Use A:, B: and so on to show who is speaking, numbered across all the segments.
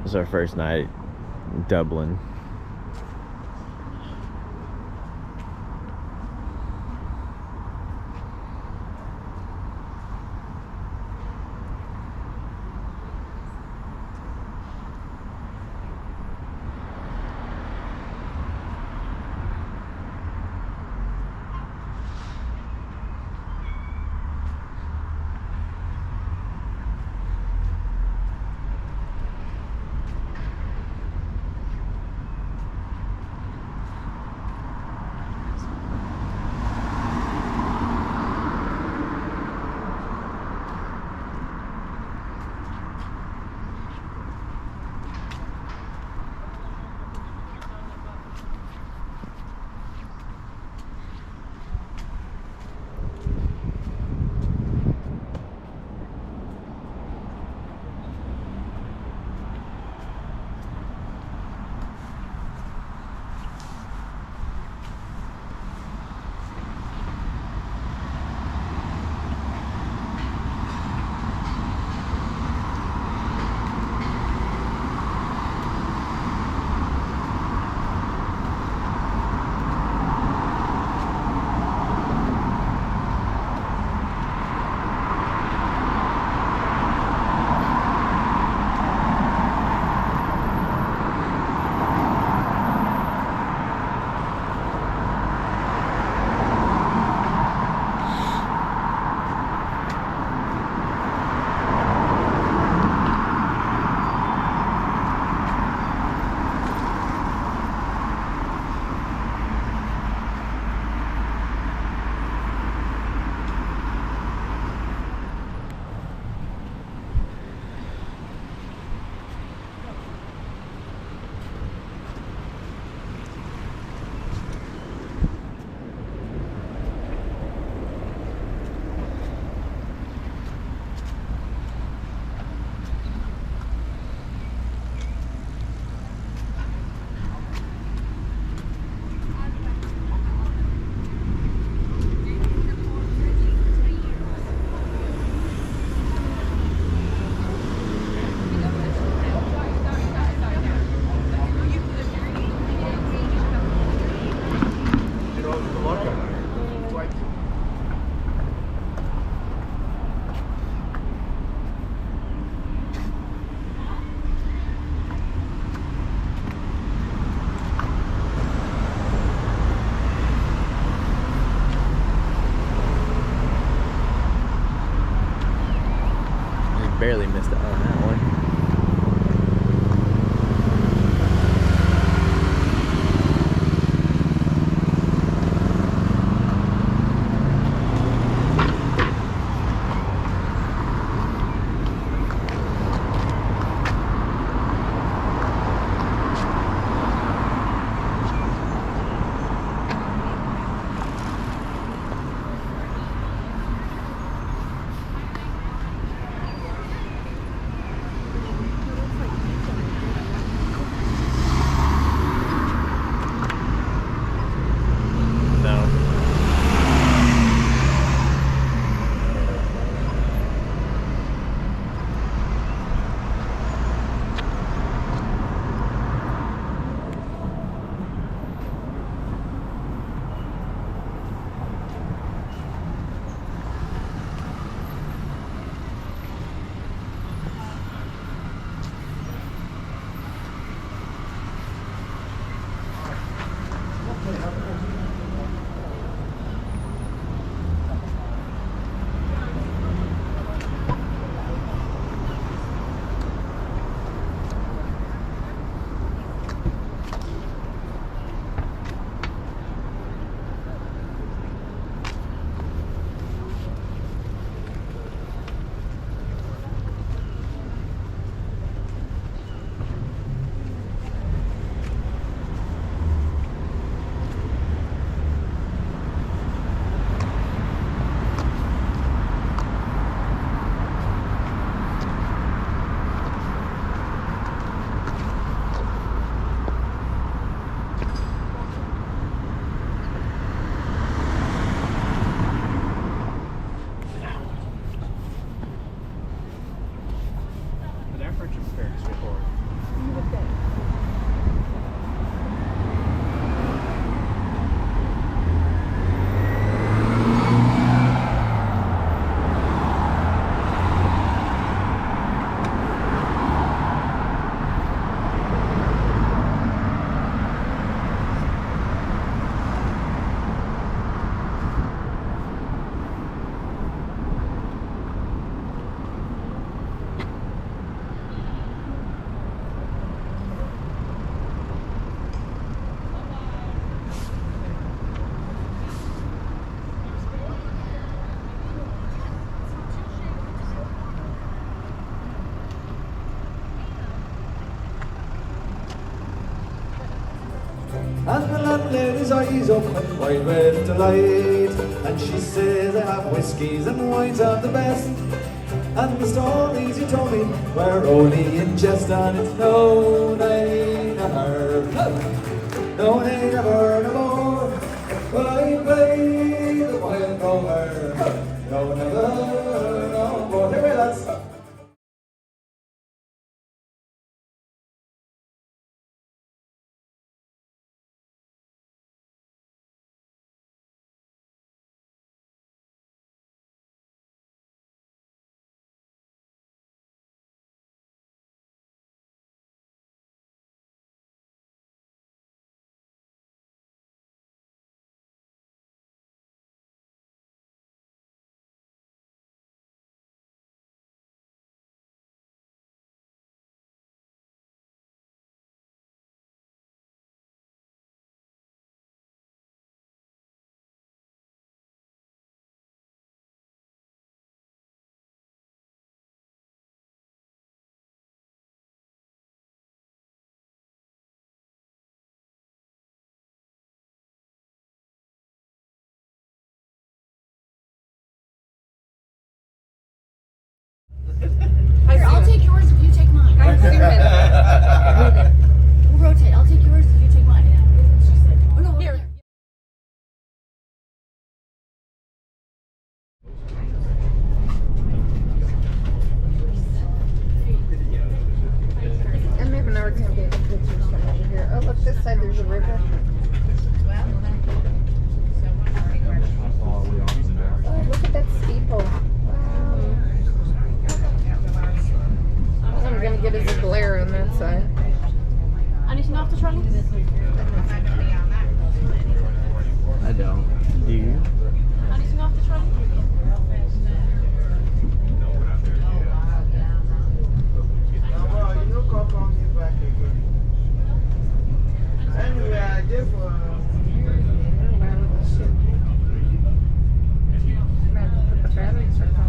A: This is our first night in Dublin.
B: And the landlady's eyes open wide with delight, and she says, I have whiskies and wines of the best, and the stories you told me were only in jest, and it's no, they never, no, they never, no more, will I play the wild rover, no, never, no more. Here we are, lads.
C: Here, I'll take yours if you take mine. We'll rotate. I'll take yours if you take mine. Oh no, here.
D: I'm having a hard time getting pictures from over here. Oh, look, this side there's a river. Oh, look at that steeple. Wow. All I'm going to get is a glare on that side.
C: Anything off the trolley?
A: I don't. Do you?
C: Anything off the trolley?
E: Anyway, I did for
D: Put the batteries back on.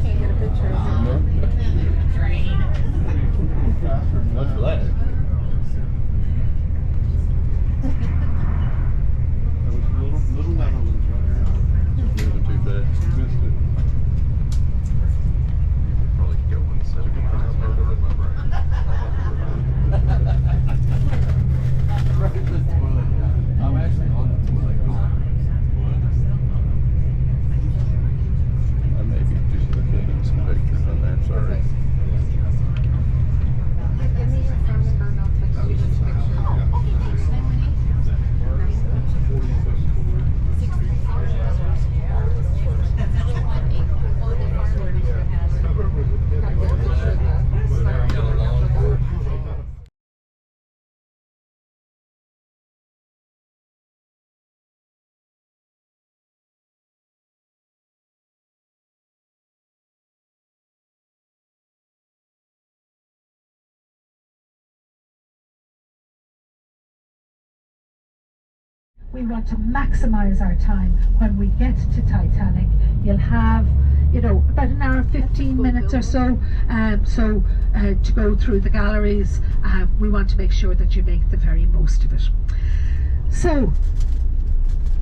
D: Can't get a picture of it.
A: Much less.
F: Little Netherlands right here. Moving too fast. Missed it. Probably could go one second. I've heard it in my brain. I'm actually on the toilet. I may be duplicating some pictures on there. Sorry.
D: Give me your phone number and I'll text you this picture.
G: We want to maximize our time when we get to Titanic. You'll have, about an hour, 15 minutes or so, to go through the galleries. We want to make sure that you make the very most of it. So,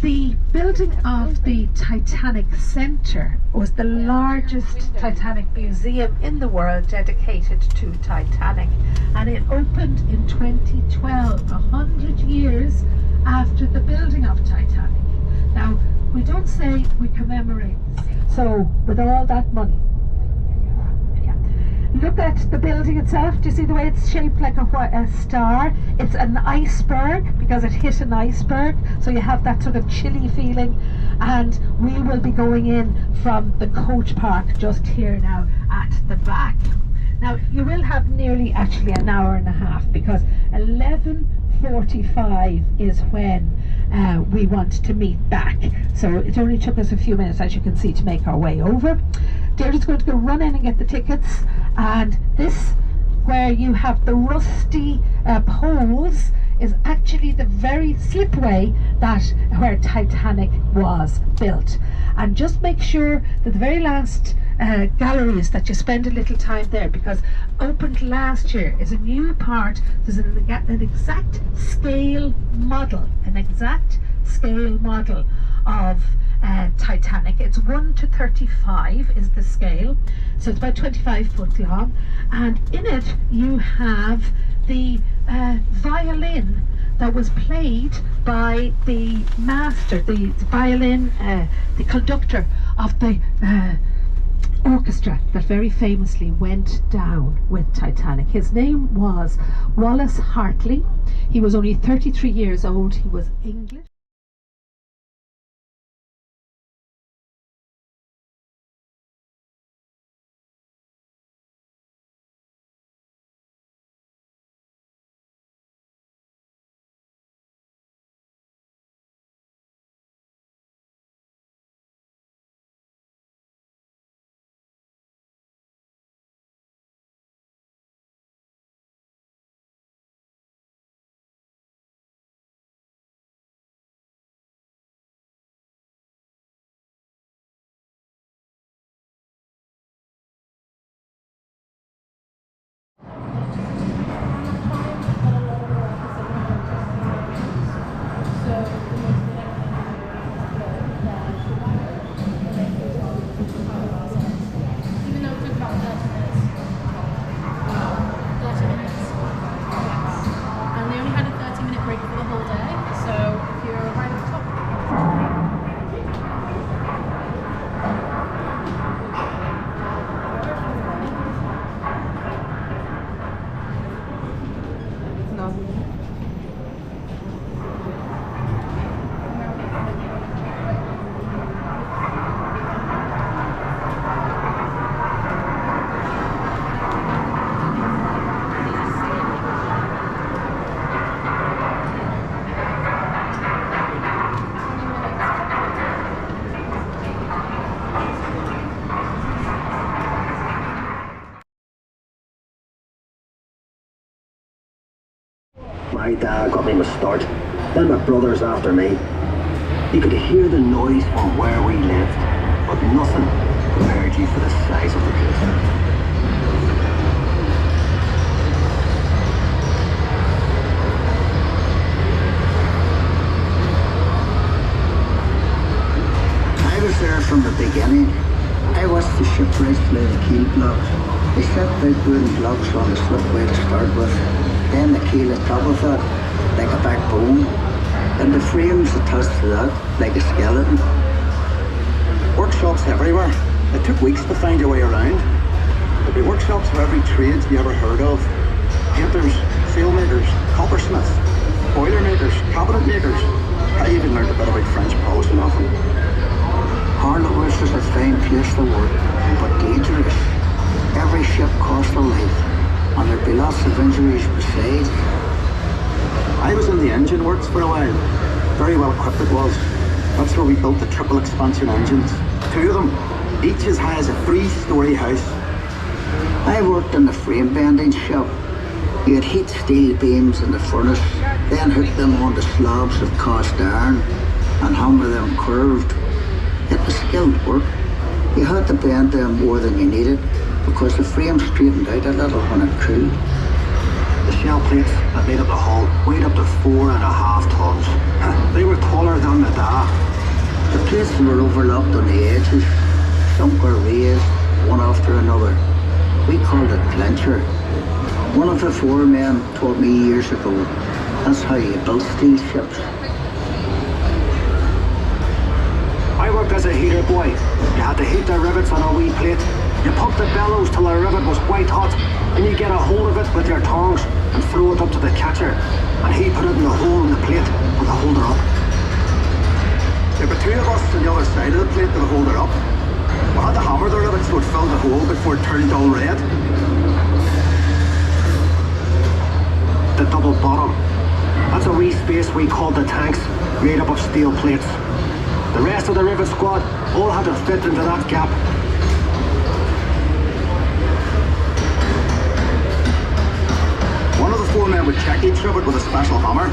G: the building of the Titanic Centre was the largest Titanic museum in the world dedicated to Titanic, and it opened in 2012, 100 years after the building of Titanic. Now, we don't say we commemorate this. So, with all that money, look at the building itself. Do you see the way it's shaped like a star? It's an iceberg because it hit an iceberg, so you have that sort of chilly feeling. And we will be going in from the coach park just here now at the back. Now, you will have nearly actually an hour and a half, because 11:45 is when we want to meet back. So it only took us a few minutes, as you can see, to make our way over. Deirdre's going to go run in and get the tickets, and this where you have the rusty poles is actually the very slipway that where Titanic was built. And just make sure that the very last galleries that you spend a little time there, because opened last year, is a new part. There's an exact scale model, of Titanic. It's 1 to 35 is the scale, so it's about 25 foot long, and in it you have the violin that was played by the master, the violin, the conductor of the orchestra that very famously went down with Titanic. His name was Wallace Hartley. He was only 33 years old. He was English.
C: Even though it took about 30 minutes. 30 minutes. Yes. And they only had a 30-minute break for the whole day, so if you're right at the top.
H: My dad got me my start, then my brothers after me. You could hear the noise from where we lived, but nothing prepared you for the size of the place. I was there from the beginning. I watched the shipwrights lay the keel blocks. They set big wooden blocks on the slipway to start with. Then the keel at top of that, like a backbone, and the frames attached to that, like a skeleton. Workshops everywhere. It took weeks to find your way around. There'd be workshops for every trade you ever heard of. Painters, sailmakers, coppersmiths, boiler makers, cabinet makers. I even learned a bit about French polishing off them. Harlowers is a fine place to work, but dangerous. Every ship cost a life, and there'd be lots of injuries besides. I was in the engine works for a while. Very well equipped it was. That's where we built the triple expansion engines. 2 of them, each as high as a 3-story house. I worked in the frame bending shop. You'd heat steel beams in the furnace, then hook them onto slabs of cast iron and hammer them curved. It was skilled work. You had to bend them more than you needed because the frame straightened out a little when it cooled. The shell plates that made up the hull weighed up to 4.5 tons. They were taller than the da. The plates were overlapped on the edges. Some were raised, one after another. We called it clincher. One of the foremen taught me years ago. That's how you built steel ships. I worked as a heater boy. You had to heat the rivets on a wee plate. You pump the bellows till the rivet was white hot, and you get a hold of it with your tongs and throw it up to the catcher, and he put it in the hole in the plate with the holder up. There were 2 of us on the other side of the plate with the holder up. We had to hammer the rivet so it filled the hole before it turned dull red. The double bottom. That's a wee space we called the tanks, made up of steel plates. The rest of the rivet squad all had to fit into that gap. men would check each of it with a special hammer.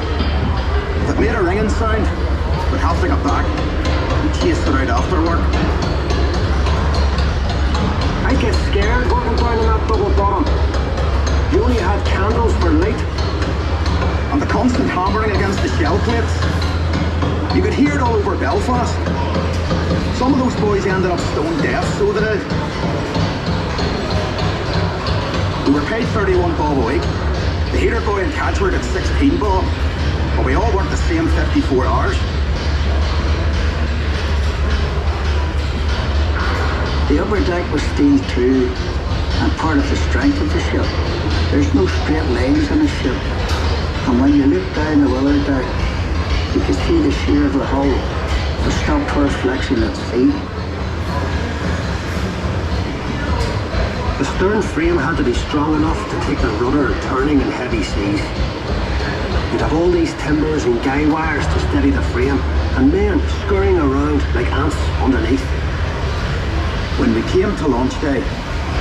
H: If it made a ringing sound, we'd have to get back and chase it out after work.
I: I get scared working down in that double bottom. You only had candles for light.
H: And the constant hammering against the shell plates. You could hear it all over Belfast. Some of those boys ended up stone deaf, so they did. We were paid 31 bob a week. The heater boy and catchword at 16 bob. But we all worked the same 54 hours.
I: The upper deck was steel too, and part of the strength of the ship. There's no straight lines in a ship. And when you look down the weather deck, you can see the shear of the hull, the stopped her flexing at sea. The stern frame had to be strong enough to take the rudder turning in heavy seas. You'd have all these timbers and guy wires to steady the frame, and men scurrying around like ants underneath.
H: When we came to launch day,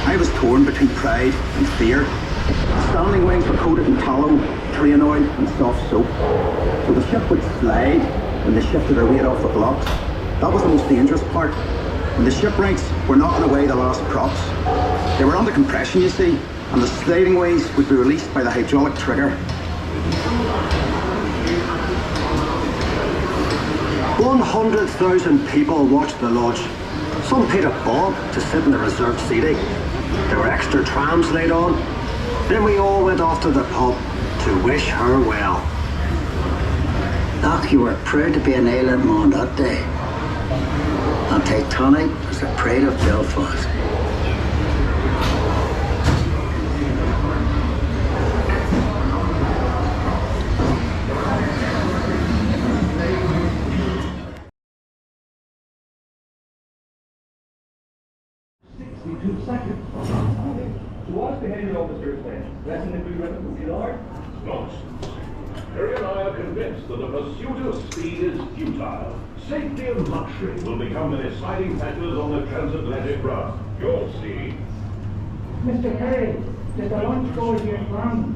H: I was torn between pride and fear. The standing wings were coated in tallow, train oil and soft soap. So the ship would slide when they shifted her weight off the blocks. That was the most dangerous part. When the shipwrights were knocking away the last props, they were under compression, you see, and the sliding ways would be released by the hydraulic trigger.
I: 100,000 people watched the launch. Some paid a bob to sit in the reserved seating. There were extra trams laid on. Then we all went off to the pub to wish her well.
J: Ach, you were proud to be an island man that day. And Titanic was the pride of Belfast.
K: What's the heading of the search then? Lesson if we run it from Gillard?
L: Nonsense. Harry and I are convinced that the pursuit of speed is futile. Safety and luxury will become the deciding factors on the transatlantic route. You'll see.
K: Mr. Perry, did the launch go as you planned?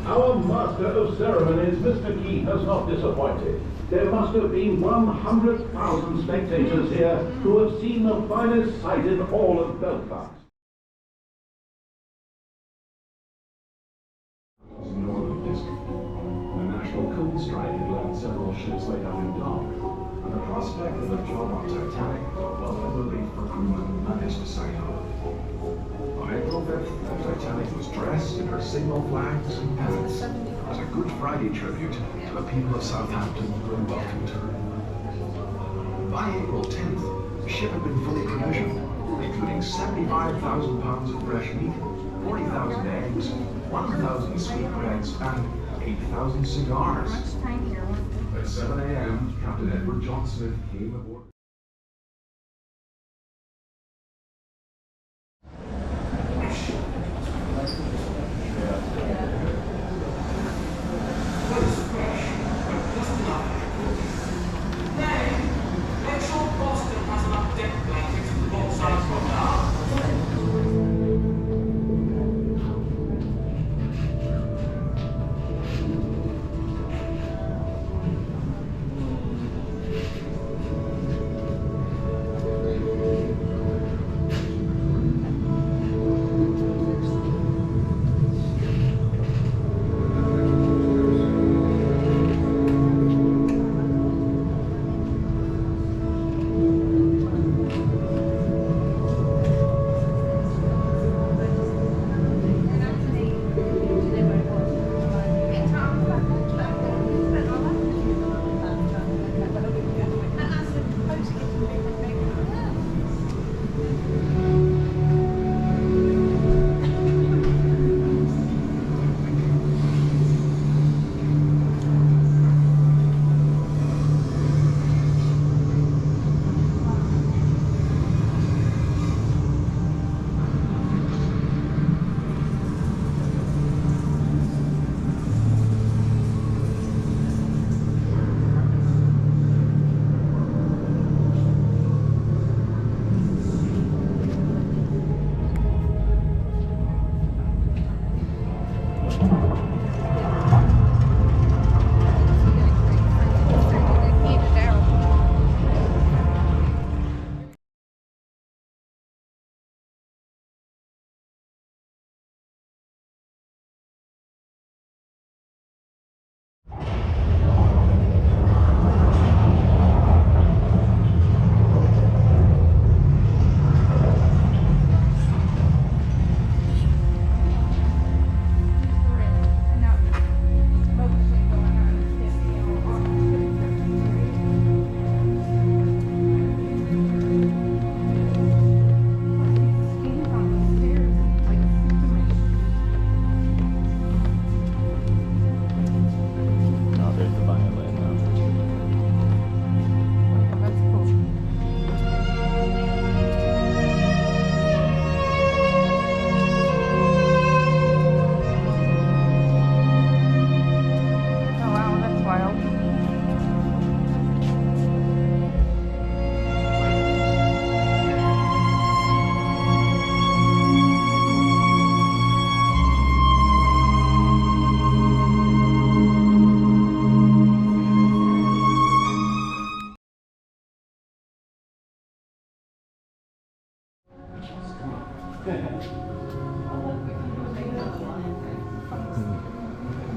L: Our master of ceremonies, Mr. Key, has not disappointed. There must have been 100,000 spectators here who have seen the finest sight in all of Belfast.
M: Northern District. The national coal strike had left several ships laid out in dock, and the prospect of a job on Titanic was welcome relief for crewmen managed to sign on. On April 5th, the Titanic was dressed in her signal flags and pennants as a Good Friday tribute to the people of Southampton who had welcomed her. By April 10th, the ship had been fully provisioned, including 75,000 pounds of fresh meat, 40,000 eggs, 1,000 sweetbreads, and 8,000 cigars. At 7 a.m., Captain Edward John Smith came aboard.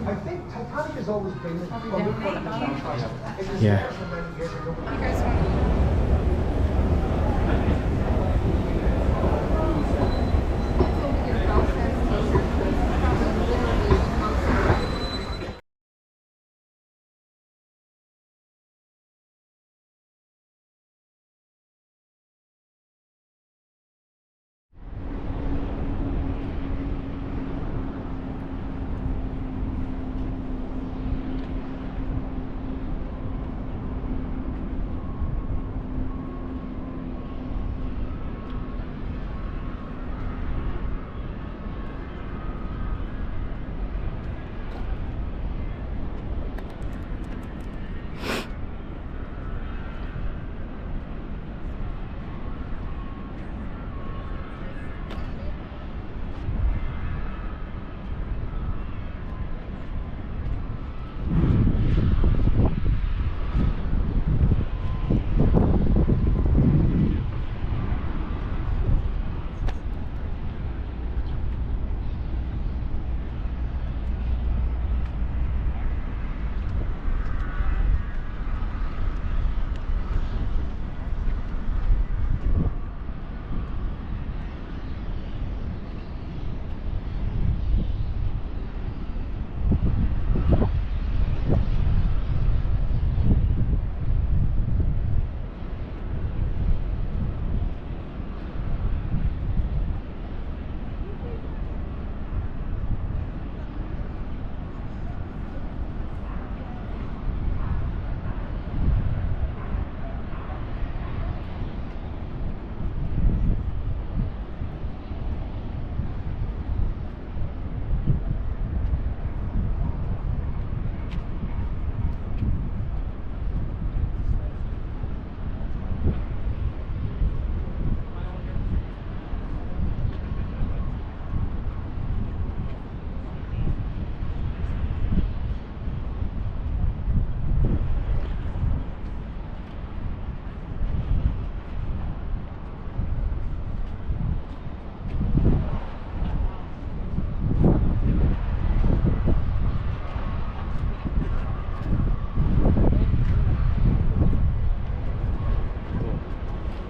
N: I think Titanic has always been
A: Yeah.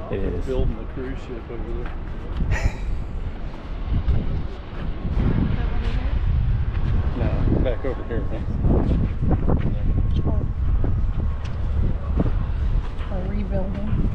A: It is.
F: Building the cruise ship over there. No, back over here.
D: Or rebuilding.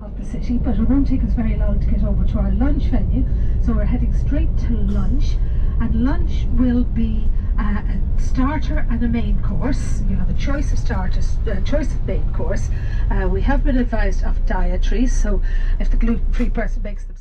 G: Of the city, but it won't take us very long to get over to our lunch venue, so we're heading straight to lunch, and lunch will be a starter and a main course. You'll have a choice of starters, choice of main course. We have been advised of dietaries, so if the gluten-free person makes them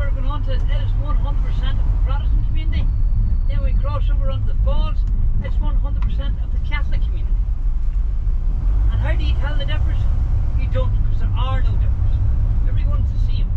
O: we're going on to, it is 100% of the Protestant community. Then we cross over onto the falls, it's 100% of the Catholic community. And how do you tell the difference? You don't, because there are no differences. Everyone's the same.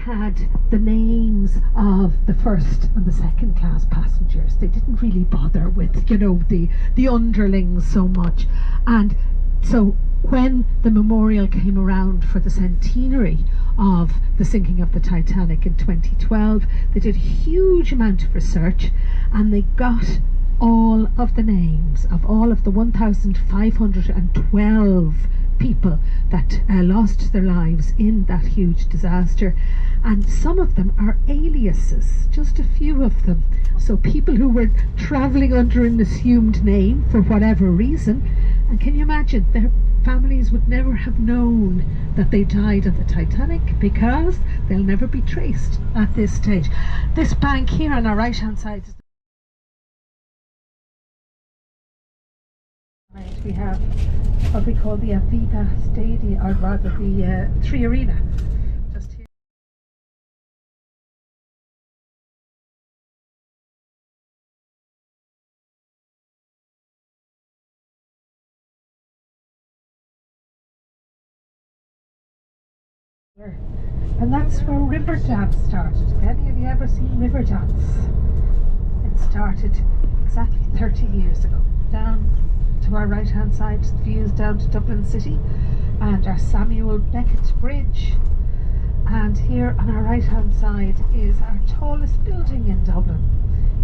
G: Had the names of the first and the second class passengers. They didn't really bother with, you know, the underlings so much. And so when the memorial came around for the centenary of the sinking of the Titanic in 2012, they did a huge amount of research and they got all of the names of all of the 1,512 people that lost their lives in that huge disaster, and some of them are aliases, just a few of them. So people who were travelling under an assumed name for whatever reason, and can you imagine, their families would never have known that they died on the Titanic because they'll never be traced at this stage. This bank here on our right hand side is we have what we call the Aviva Stadium, or rather the Three Arena. Just here. And that's where river dance started. Have any of you ever seen river dance? It started exactly 30 years ago. Down to our right hand side, views down to Dublin City and our Samuel Beckett Bridge, and here on our right hand side is our tallest building in Dublin.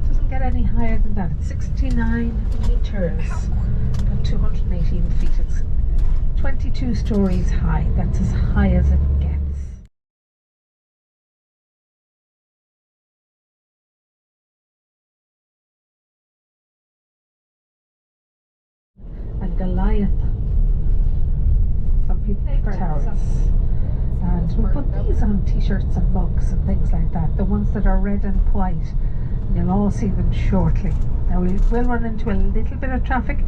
G: It doesn't get any higher than that. It's 69 metres, about 218 feet. It's 22 stories high. That's as high as it gets. And Goliath. Some people prefer towers. And we'll put these on t-shirts and mugs and things like that. The ones that are red and white. And you'll all see them shortly. Now we'll run into a little bit of traffic,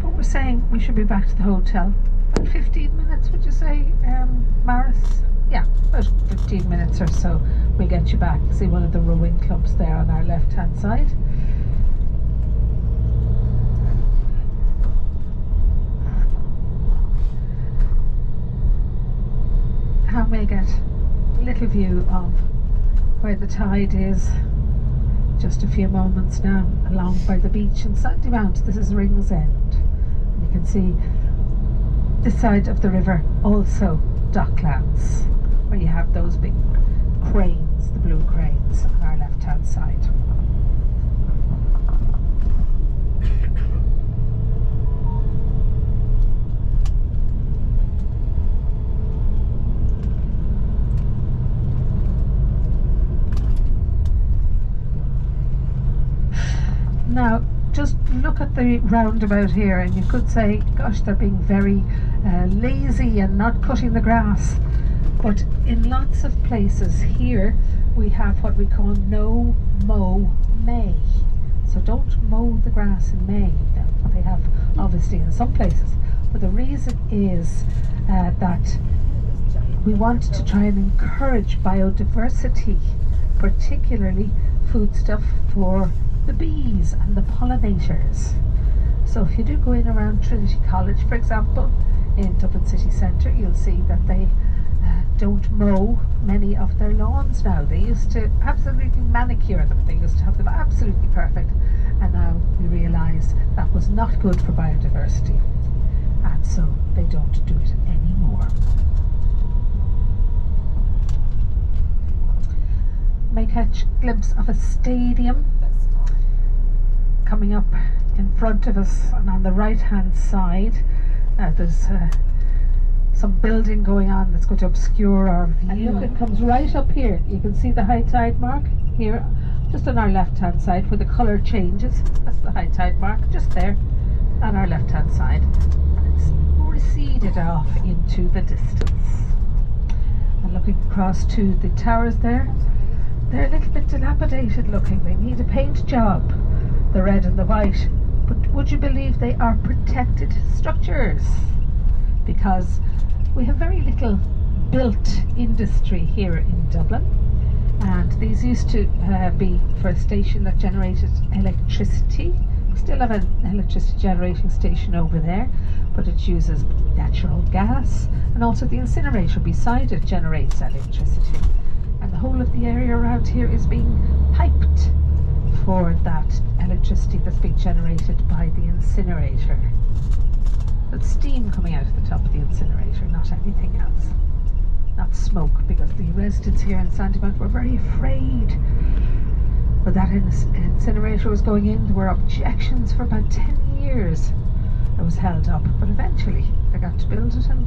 G: but we're saying we should be back to the hotel. About 15 minutes, would you say, Maris? Yeah, about 15 minutes or so. We'll get you back. See one of the rowing clubs there on our left hand side. And we'll get a little view of where the tide is. Just a few moments now along by the beach in Sandymount. This is Ringsend. You can see this side of the river also Docklands, where you have those big cranes, the blue cranes on our left hand side. Now, just look at the roundabout here and you could say, gosh, they're being very lazy and not cutting the grass. But in lots of places here, we have what we call no mow May. So don't mow the grass in May. Now, they have obviously in some places. But the reason is that we want to try and encourage biodiversity, particularly foodstuff for the bees and the pollinators. So if you do go in around Trinity College, for example, in Dublin city centre, you'll see that they don't mow many of their lawns now. They used to absolutely manicure them. They used to have them absolutely perfect, and now we realise that was not good for biodiversity, and so they don't do it anymore. May catch a glimpse of a stadium coming up in front of us, and on the right hand side there's some building going on that's going to obscure our view. And look, it comes right up here. You can see the high tide mark here, just on our left hand side where the colour changes. That's the high tide mark, just there on our left hand side. And it's receded off into the distance. And looking across to the towers there, they're a little bit dilapidated looking. They need a paint job, the red and the white. But would you believe they are protected structures? Because we have very little built industry here in Dublin, and these used to be for a station that generated electricity. We still have an electricity generating station over there, but it uses natural gas, and also the incinerator beside it generates electricity. And the whole of the area around here is being piped for that electricity that's being generated by the incinerator. But steam coming out of the top of the incinerator, not anything else. Not smoke, because the residents here in Sandymount were very afraid when that incinerator was going in. There were objections for about 10 years. It was held up, but eventually they got to build it, and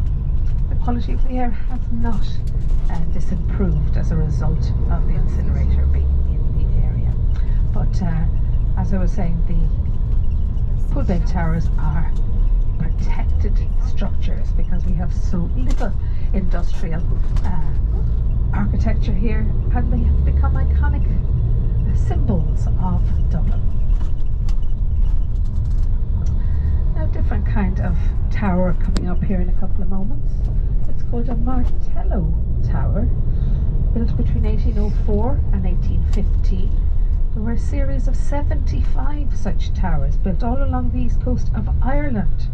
G: the quality of the air has not disimproved as a result of the incinerator being in the area. But as I was saying, the Poolbeg Towers are protected structures because we have so little industrial architecture here, and they have become iconic symbols of Dublin. Now, different kind of tower coming up here in a couple of moments. It's called a Martello Tower, built between 1804 and 1815. There were a series of 75 such towers built all along the east coast of Ireland.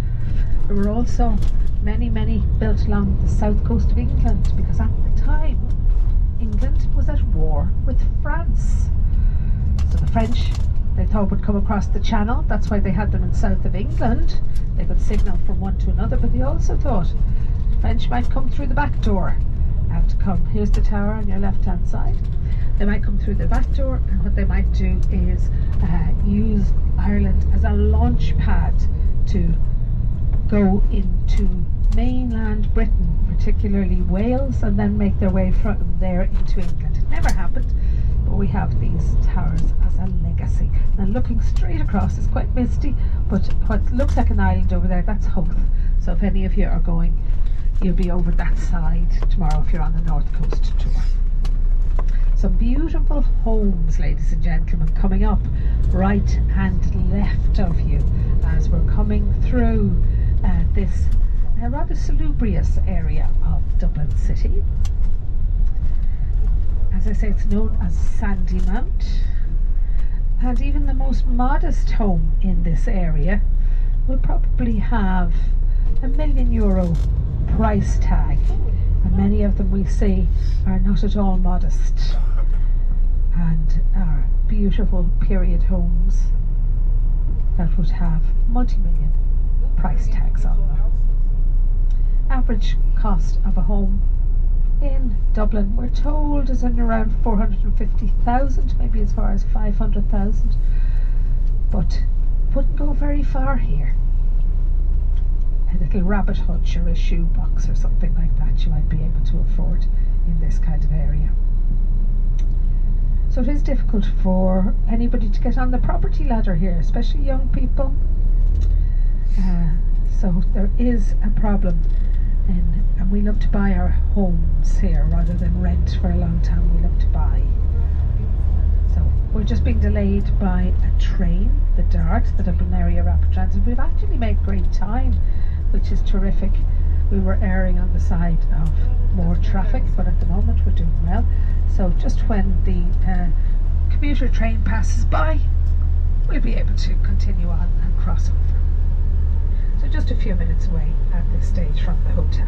G: There were also many built along the south coast of England, because at the time England was at war with France. So the French, they thought, would come across the channel. That's why they had them in south of England. They could signal from one to another, but they also thought the French might come through the back door. Here's the tower on your left hand side. They might come through the back door, and what they might do is use Ireland as a launch pad to go into mainland Britain, particularly Wales, and then make their way from there into England. It never happened, but we have these towers as a legacy. Now, looking straight across is quite misty, but what looks like an island over there, that's Howth. So if any of you are going, you'll be over that side tomorrow if you're on the North Coast tour. Some beautiful homes, ladies and gentlemen, coming up right and left of you as we're coming through this rather salubrious area of Dublin City. As I say, it's known as Sandymount, and even the most modest home in this area will probably have €1 million price tag, and many of them we see are not at all modest and are beautiful period homes that would have multi-million price tags on them. Average cost of a home in Dublin. We're told is in around 450,000, maybe as far as 500,000, but wouldn't go very far here. A little rabbit hutch or a shoebox or something like that you might be able to afford in this kind of area. So it is difficult for anybody to get on the property ladder here, especially young people. So there is a problem, and we love to buy our homes here rather than rent for a long time. We love to buy. So we're just being delayed by a train, the DART, the Dublin Area Rapid Transit. We've actually made great time, which is terrific. We were erring on the side of more traffic, but at the moment we're doing well. So just when the commuter train passes by, we'll be able to continue on and cross over. So just a few minutes away at this stage from the hotel.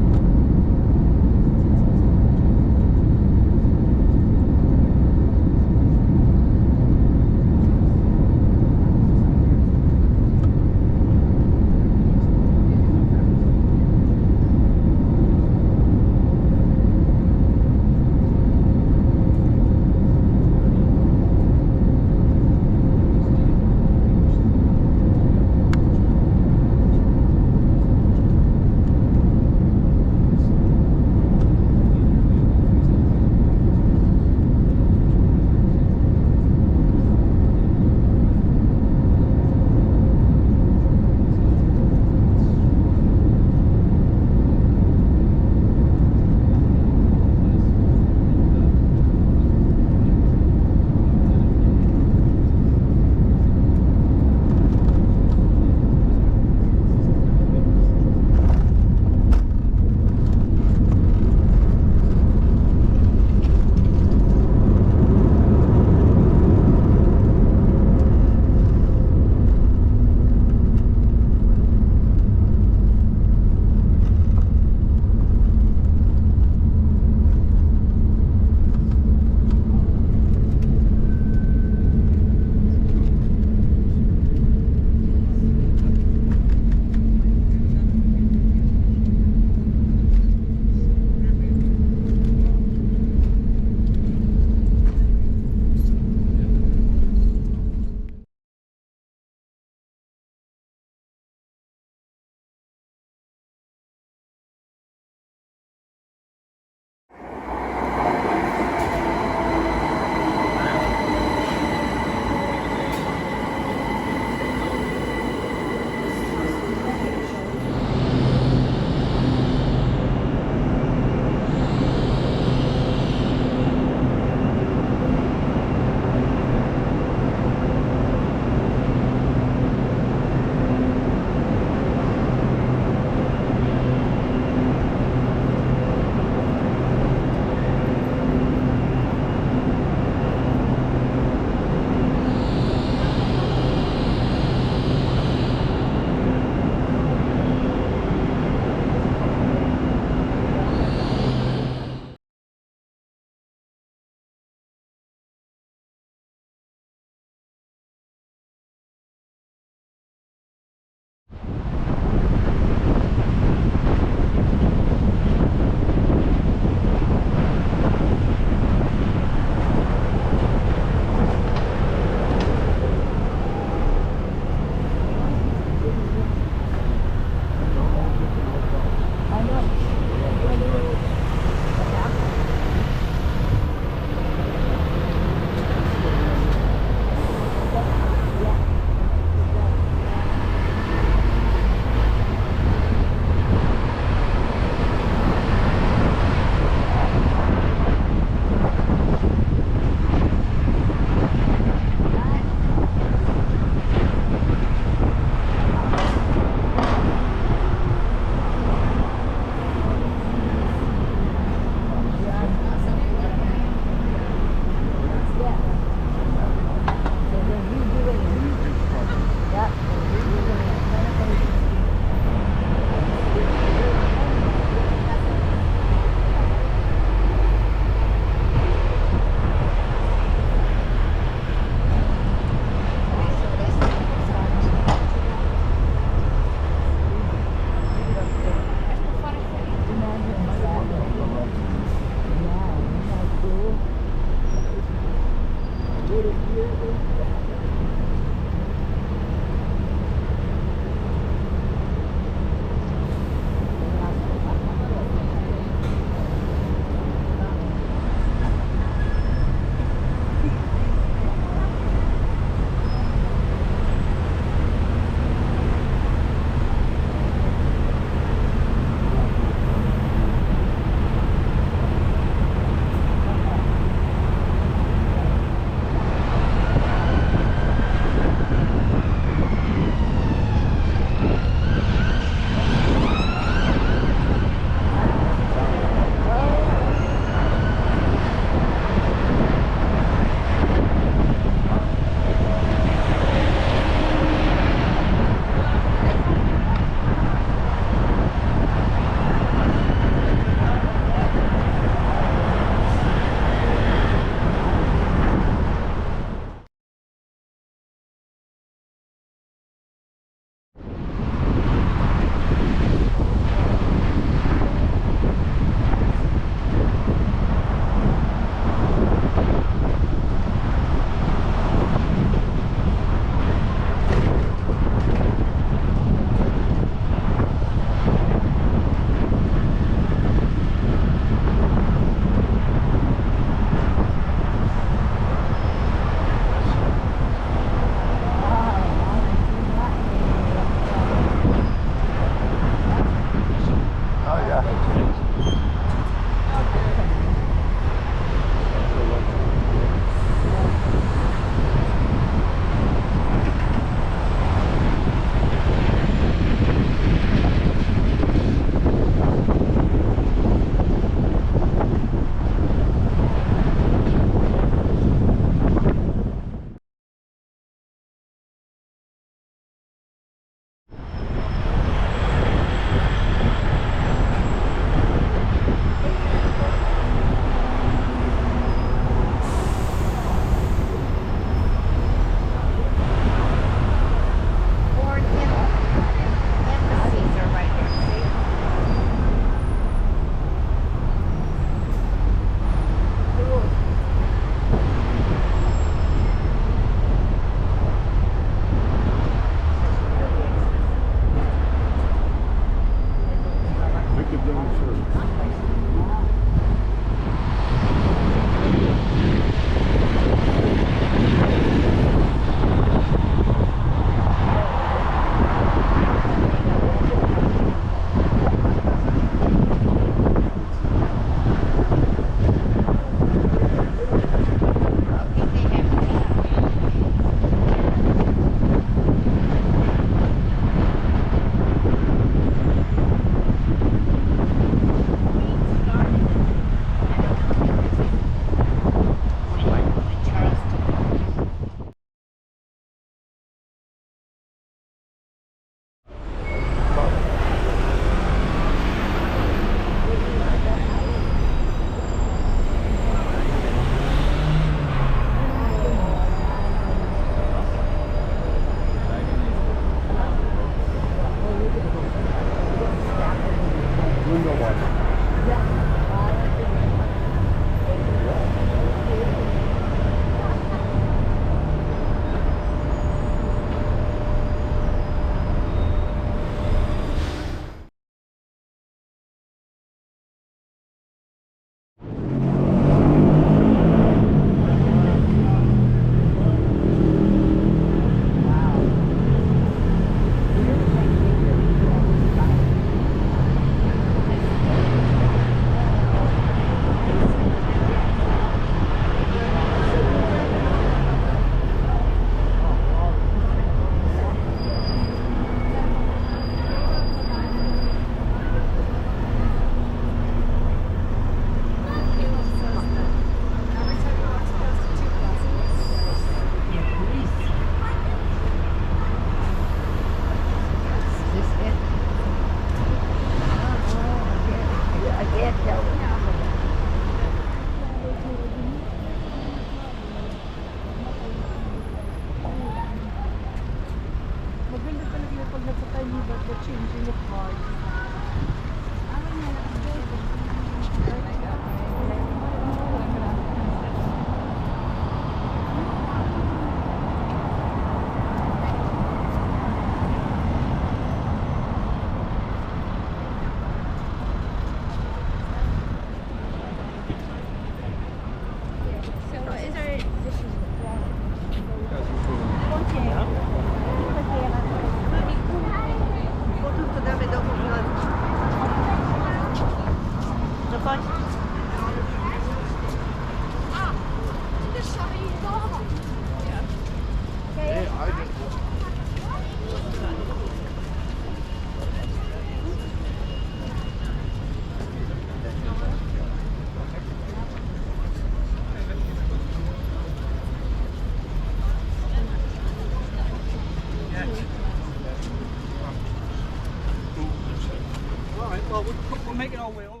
O: We'll make it our way over.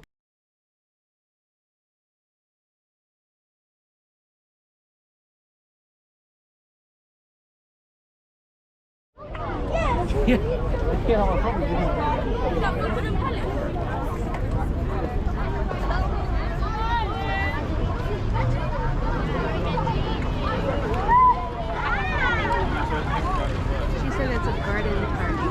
C: She said it's a garden party.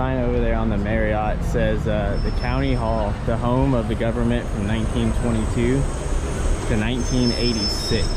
A: sign over there on the Marriott says the County Hall, the home of the government from 1922 to 1986.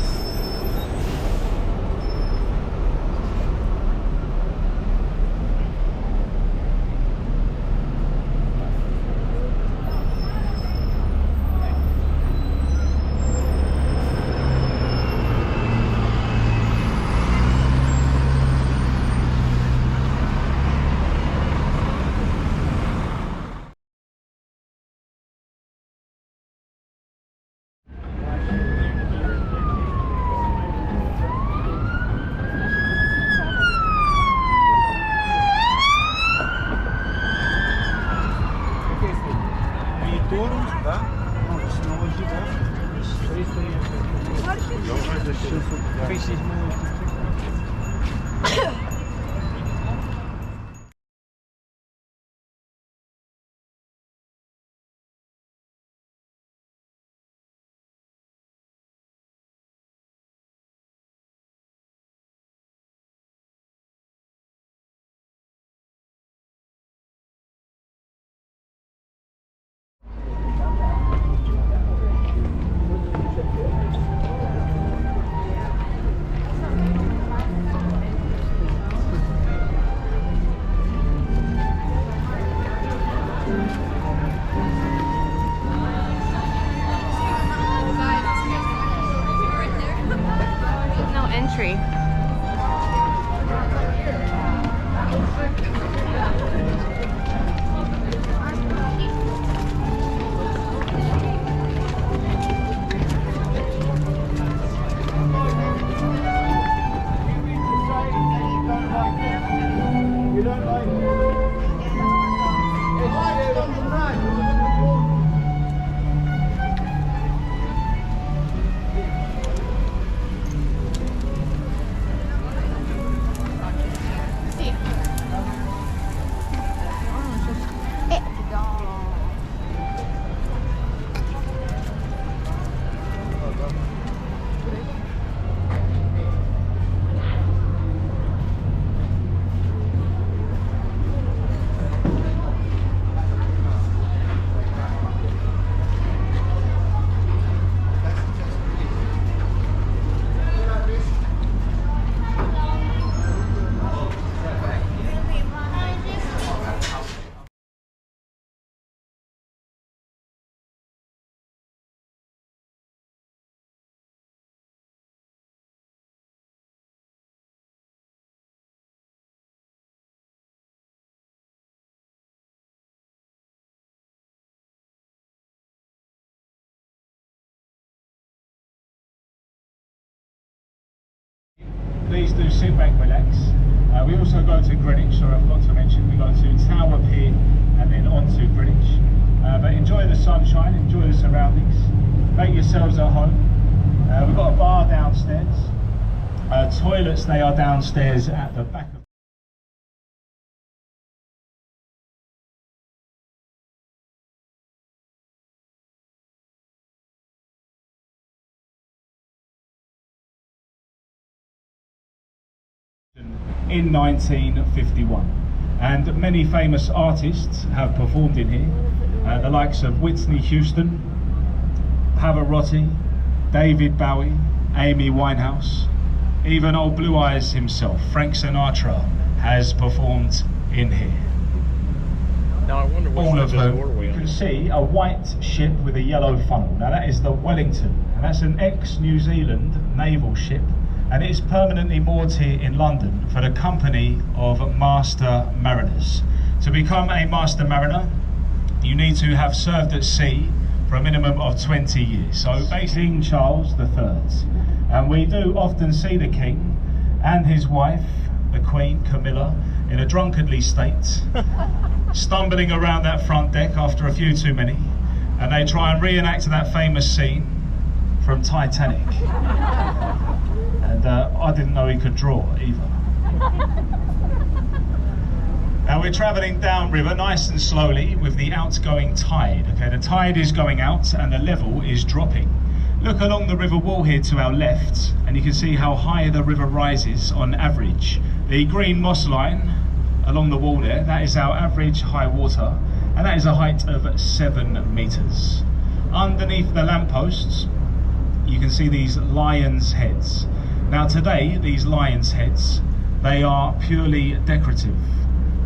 K: Please do sit back, relax. We also go to Greenwich, sorry I forgot to mention, we go to Tower Pier and then on to Greenwich. But enjoy the sunshine, enjoy the surroundings, make yourselves at home. We've got a bar downstairs, toilets, they are downstairs at the back of in 1951, and many famous artists have performed in here, the likes of Whitney Houston, Pavarotti, David Bowie, Amy Winehouse, even old Blue Eyes himself, Frank Sinatra, has performed in here.
A: Now I wonder
K: all of them.
A: doorway.
K: You can see a white ship with a yellow funnel. Now that is the Wellington, and that's an ex-New Zealand naval ship, and it is permanently moored here in London for the company of Master Mariners. To become a Master Mariner, you need to have served at sea for a minimum of 20 years. So basically King Charles III. And we do often see the King and his wife, the Queen Camilla, in a drunkenly state, stumbling around that front deck after a few too many, and they try and reenact that famous scene from Titanic. And I didn't know he could draw either. Now we're travelling downriver nice and slowly with the outgoing tide. Okay, the tide is going out and the level is dropping. Look along the river wall here to our left, and you can see how high the river rises on average. The green moss line along the wall there, that is our average high water, and that is a height of 7 meters. Underneath the lampposts, you can see these lions' heads. Now today, these lions' heads, they are purely decorative,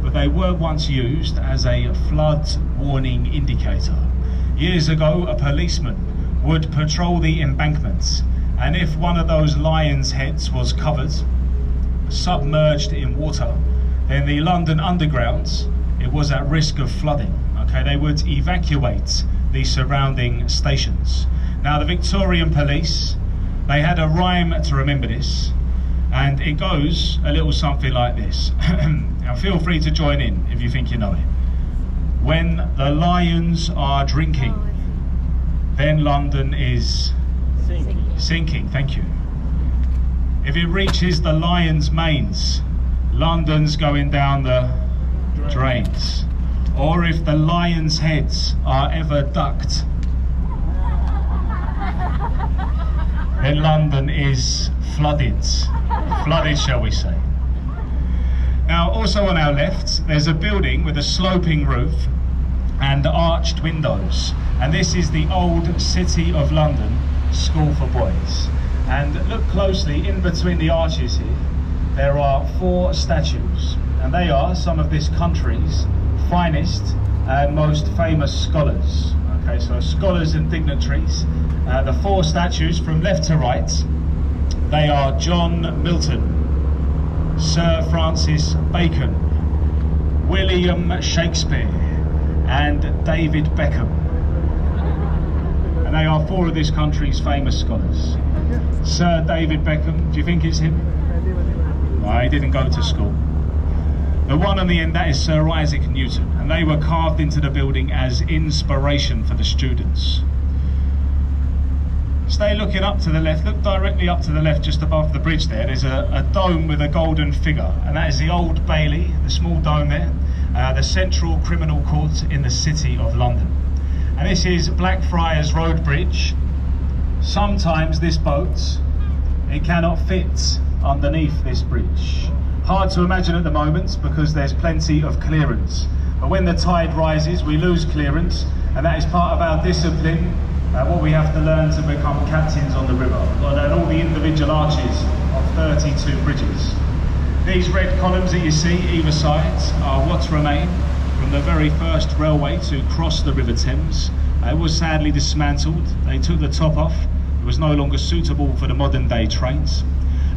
K: but they were once used as a flood warning indicator. Years ago, a policeman would patrol the embankments, and if one of those lions' heads was covered, submerged in water, then the London Underground, it was at risk of flooding. Okay, they would evacuate the surrounding stations. Now the Victorian police, they had a rhyme to remember this, and it goes a little something like this. Now feel free to join in if you think you know it. When the lions are drinking, then London is sinking. Thank you. If it reaches the lion's manes, London's going down the drains. Or if the lion's heads are ever ducked, then London is flooded, shall we say. Now also on our left, there's a building with a sloping roof and arched windows. And this is the old City of London School for Boys. And look closely, in between the arches here, there are 4 statues. And they are some of this country's finest and most famous scholars. Okay, so scholars and dignitaries. The 4 statues from left to right, they are John Milton, Sir Francis Bacon, William Shakespeare, and David Beckham. And they are 4 of this country's famous scholars. Sir David Beckham, do you think it's him? No, he didn't go to school. The one on the end, that is Sir Isaac Newton, and they were carved into the building as inspiration for the students. Stay looking up to the left, look directly up to the left just above the bridge there. There's a dome with a golden figure, and that is the Old Bailey, the small dome there, the Central Criminal Court in the City of London. And this is Blackfriars Road Bridge. Sometimes this boat, it cannot fit underneath this bridge. Hard to imagine at the moment because there's plenty of clearance. But when the tide rises, we lose clearance, and that is part of our discipline, what we have to learn to become captains on the river. And all the individual arches of 32 bridges. These red columns that you see either side are what remain from the very first railway to cross the River Thames. It was sadly dismantled. They took the top off. It was no longer suitable for the modern day trains.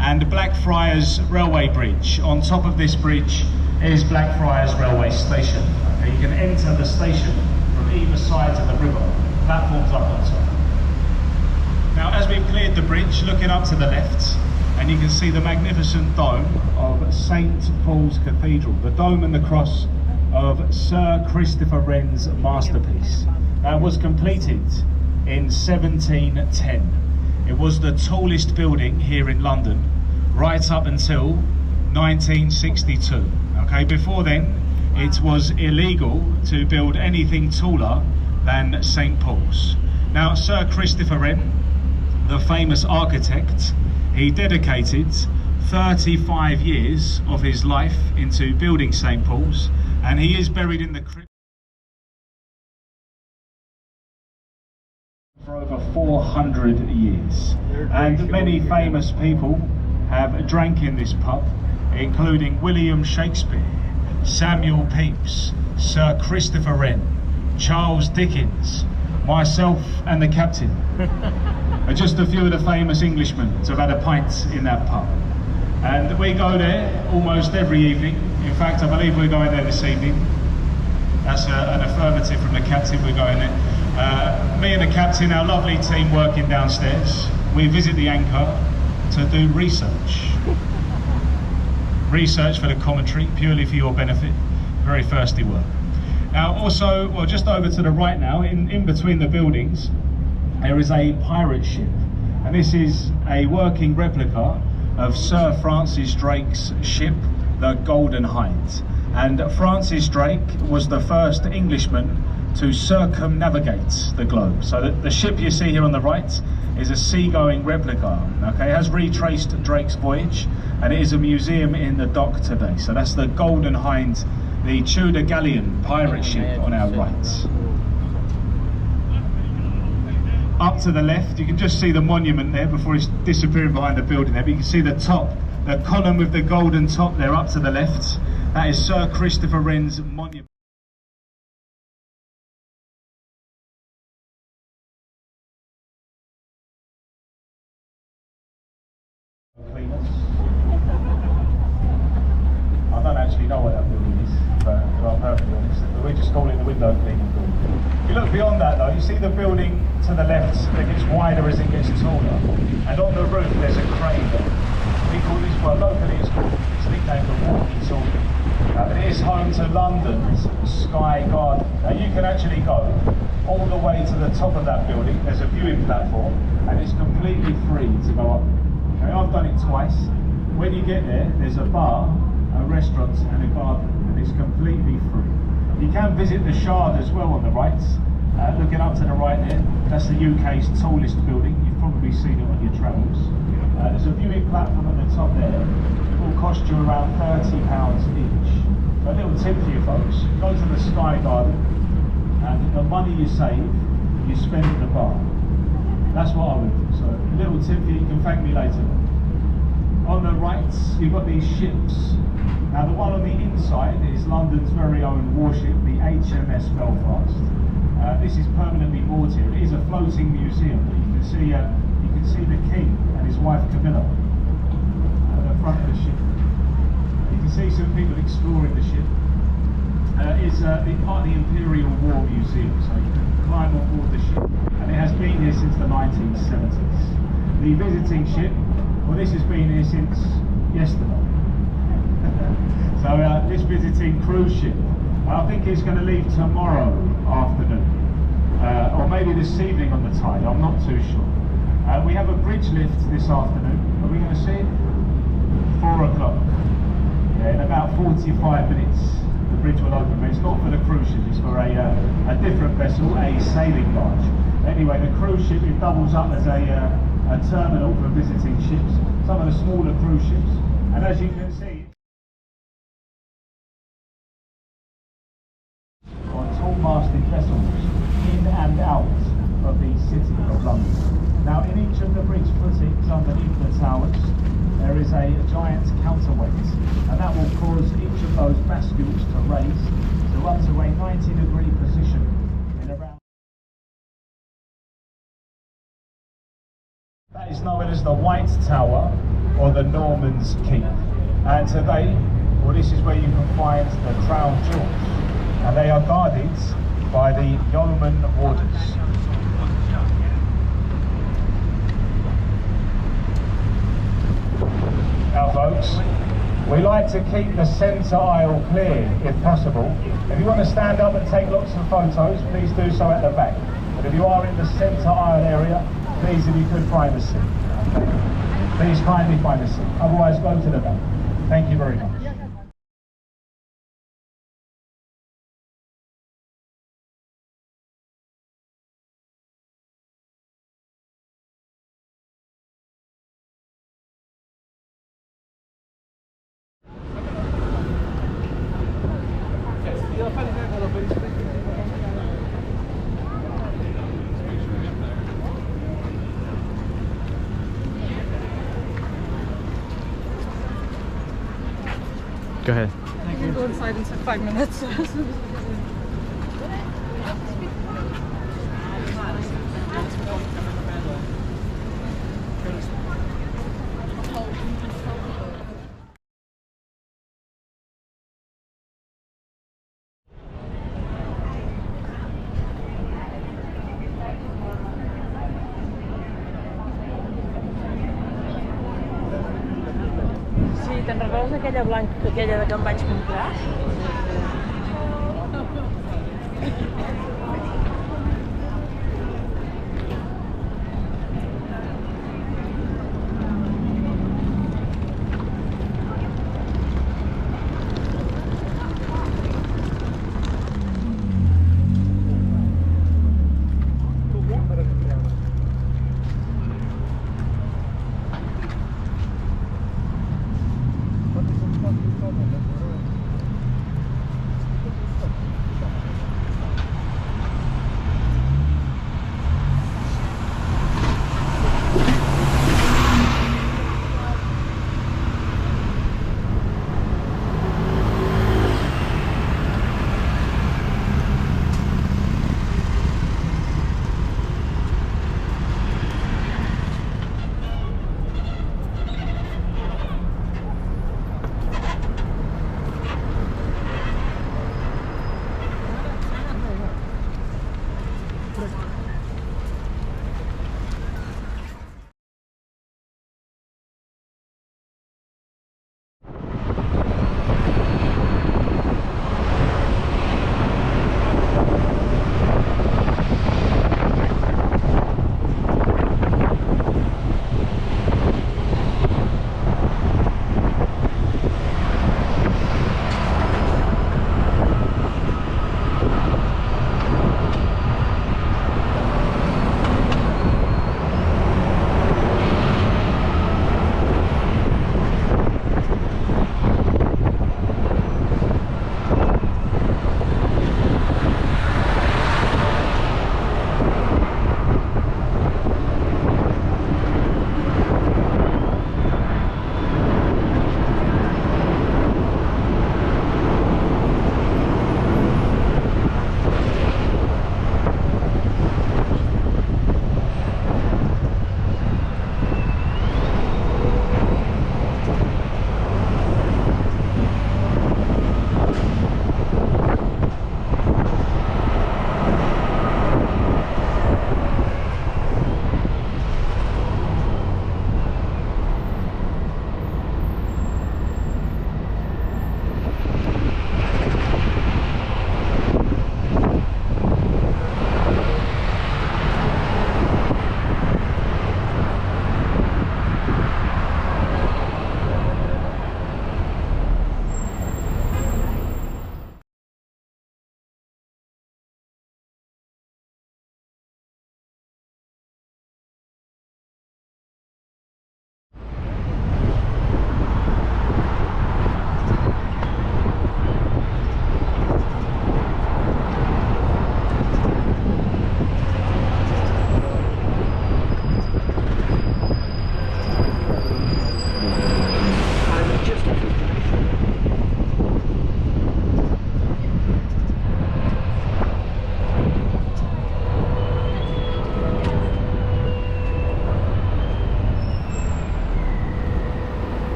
K: And Blackfriars Railway Bridge. On top of this bridge is Blackfriars Railway Station. Okay, you can enter the station from either side of the river. Platforms up on top. Now as we've cleared the bridge, looking up to the left, and you can see the magnificent dome of St. Paul's Cathedral, the dome and the cross of Sir Christopher Wren's masterpiece. That was completed in 1710. It was the tallest building here in London right up until 1962. Okay, before then it was illegal to build anything taller than St. Paul's. Now Sir Christopher Wren, the famous architect, he dedicated 35 years of his life into building St. Paul's, and he is buried in the crypt for over 400 years. And many famous people have drank in this pub, including William Shakespeare, Samuel Pepys, Sir Christopher Wren, Charles Dickens, myself and the captain. Are just a few of the famous Englishmen to have had a pint in that pub. And we go there almost every evening. In fact, I believe we're going there this evening. That's an affirmative from the captain, we're going there. Me and the captain, our lovely team working downstairs, we visit the anchor to do research. Research for the commentary, purely for your benefit. Very thirsty work. Now also, well, just over to the right now, in between the buildings, there is a pirate ship. And this is a working replica of Sir Francis Drake's ship, the Golden Hind. And Francis Drake was the first Englishman to circumnavigate the globe. So the ship you see here on the right is a seagoing replica. Okay, it has retraced Drake's voyage, and it is a museum in the dock today. So that's the Golden Hind, the Tudor galleon pirate ship on our right. Up to the left, you can just see the monument there before it's disappearing behind the building there, but you can see the top, the column with the golden top there up to the left. That is Sir Christopher Wren's monument. I don't actually know what that building is, but I'm perfectly honest. We just call it the window cleaning building. If you look beyond that though, you see the building to the left that gets wider as it gets taller, and on the roof there's a crane there. We call this, well locally it's nicknamed the walkie-talkie. But it is home to London's Sky Garden. Now you can actually go all the way to the top of that building. There's a viewing platform, and it's completely free to go up. Okay, I've done it twice. When you get there, there's a bar, a restaurant and a garden, and it's completely free. You can visit the Shard as well on the right. Looking up to the right there, that's the UK's tallest building. You've probably seen it on your travels. There's a viewing platform at the top there. It will cost you around £30 each. So a little tip for you folks, go to the Sky Garden, and the money you save, you spend at the bar. That's what I would do. So a little tip for you, you can thank me later. On the right, you've got these ships. Now the one on the inside is London's very own warship, the HMS Belfast. This is permanently moored here. It is a floating museum. You can see the King and his wife Camilla at the front of the ship. You can see some people exploring the ship. It's part of the Imperial War Museum, so you can climb on board the ship, and it has been here since the 1970s. The visiting ship, well, this has been here since yesterday. So this visiting cruise ship, I think it's going to leave tomorrow afternoon, or maybe this evening on the tide, I'm not too sure. We have a bridge lift this afternoon. Are we going to see it? 4 o'clock. Yeah, in about 45 minutes the bridge will open, but it's not for the cruise ship, it's for a different vessel, a sailing barge. Anyway, the cruise ship, it doubles up as a terminal for visiting ships, some of the smaller cruise ships, and as you can see, on tall-masted vessels in and out of the city of London. Now in each of the bridge footings underneath the towers there is a giant counterweight, and that will cause each of those bascules to raise to up to a 90-degree position in around. That is known as the White Tower or the Norman's Keep, and today, well, this is where you can find the Crown Jewels, and they are guarded by the Yeoman Warders. Now folks, we like to keep the centre aisle clear if possible. If you want to stand up and take lots of photos, please do so at the back. But if you are in the centre aisle area, please, if you could find a seat. Please kindly find a seat. Otherwise, go to the back. Thank you very much.
A: Go ahead.
D: I can go inside in 5 minutes.
P: Sí, te'n recordes aquella blanca, aquella que em vaig comprar?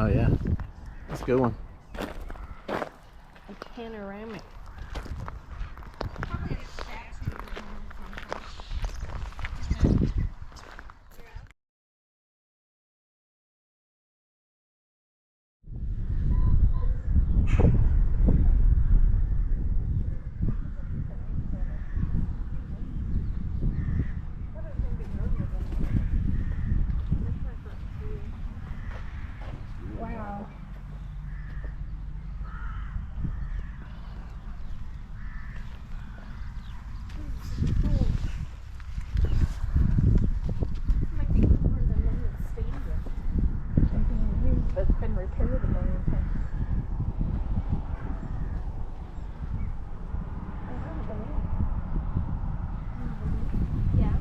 A: Oh yeah, that's a good one.
P: A panoramic.
D: Wow. Might be cooler than one that's staying there. Something new that's been repaired a million times. Yeah.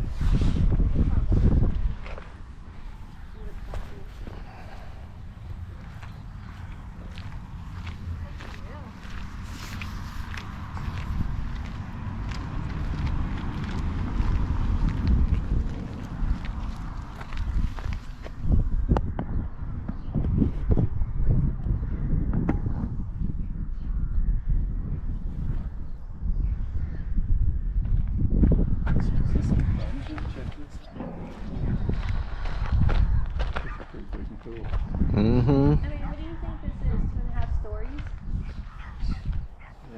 A: Mm-hmm.
D: I mean, what do you think this is? 2.5 stories?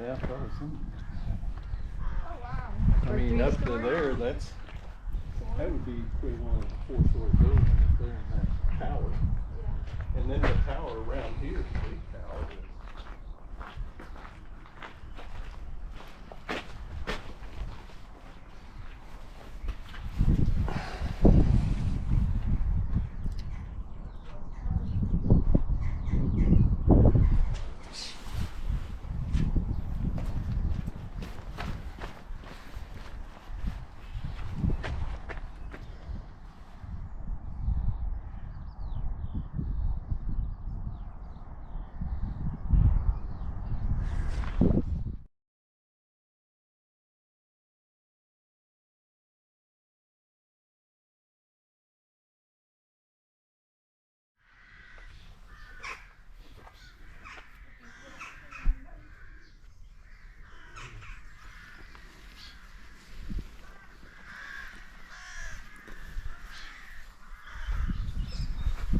F: Yeah, probably something.
D: Oh, wow.
F: I
D: Or
F: mean,
D: 3
F: up to
D: stories?
F: there, that would be equivalent of a 4-story building if they're in that tower.
D: Yeah.
F: And then the tower around here, the big tower is.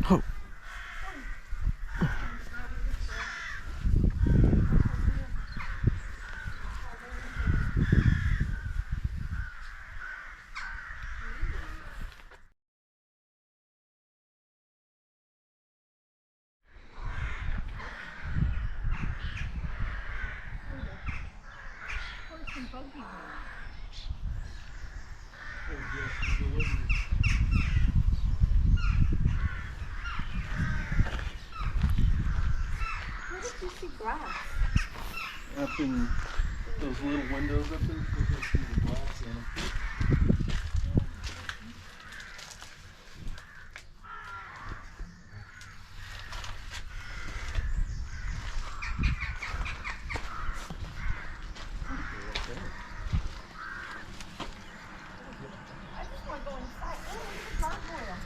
A: Oh.
D: Where did you see grass?
F: Up in those little windows up there, you can see the glass in them.
D: I just want to go inside. Oh, look at the gargoyle.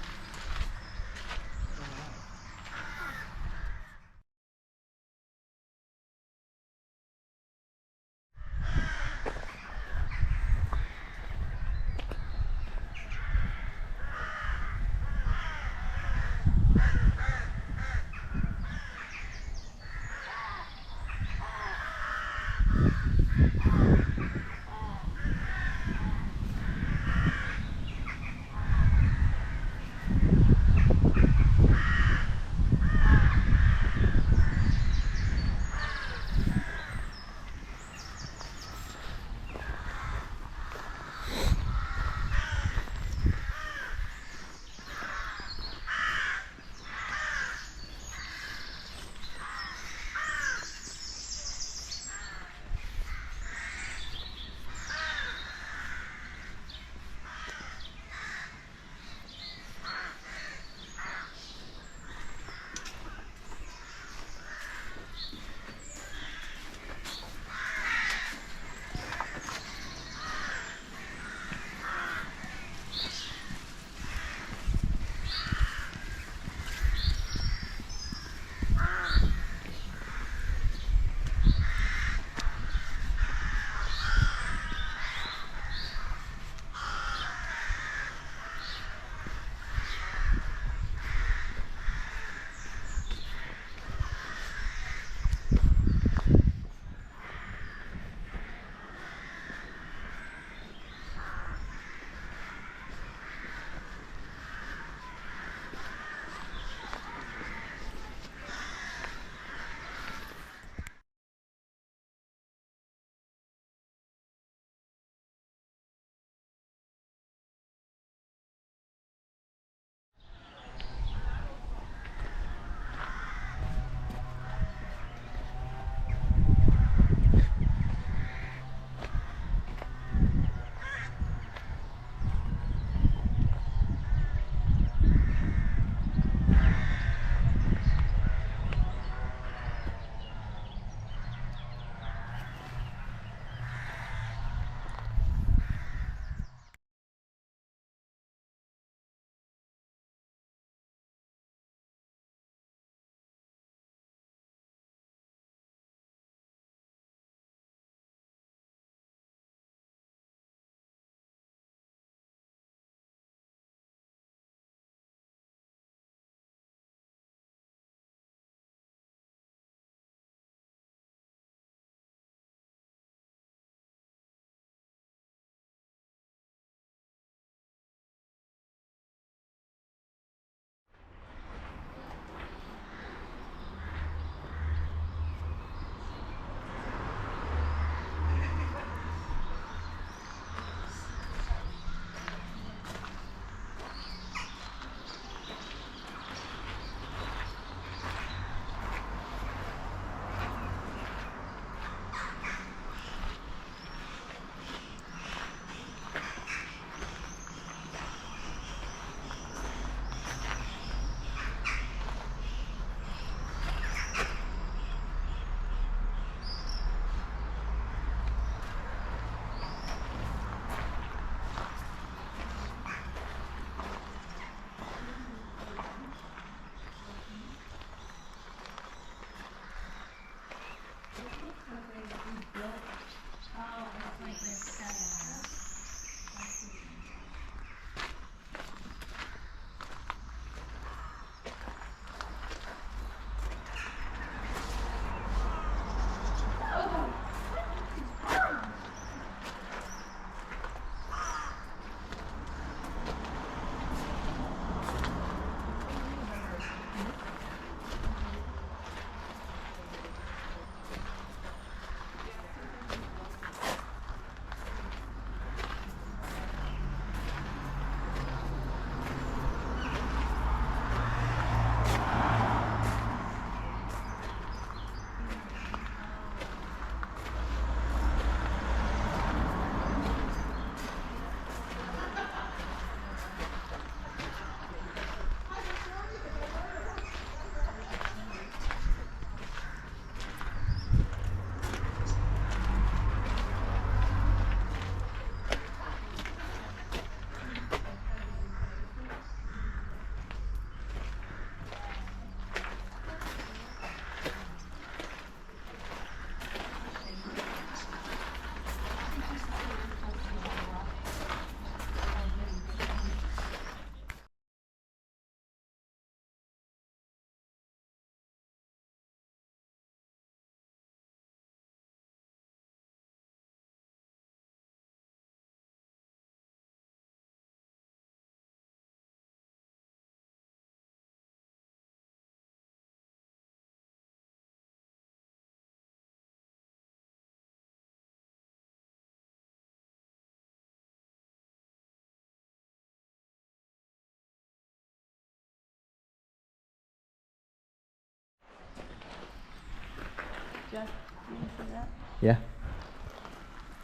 P: Jeff, can you see that?
A: Yeah.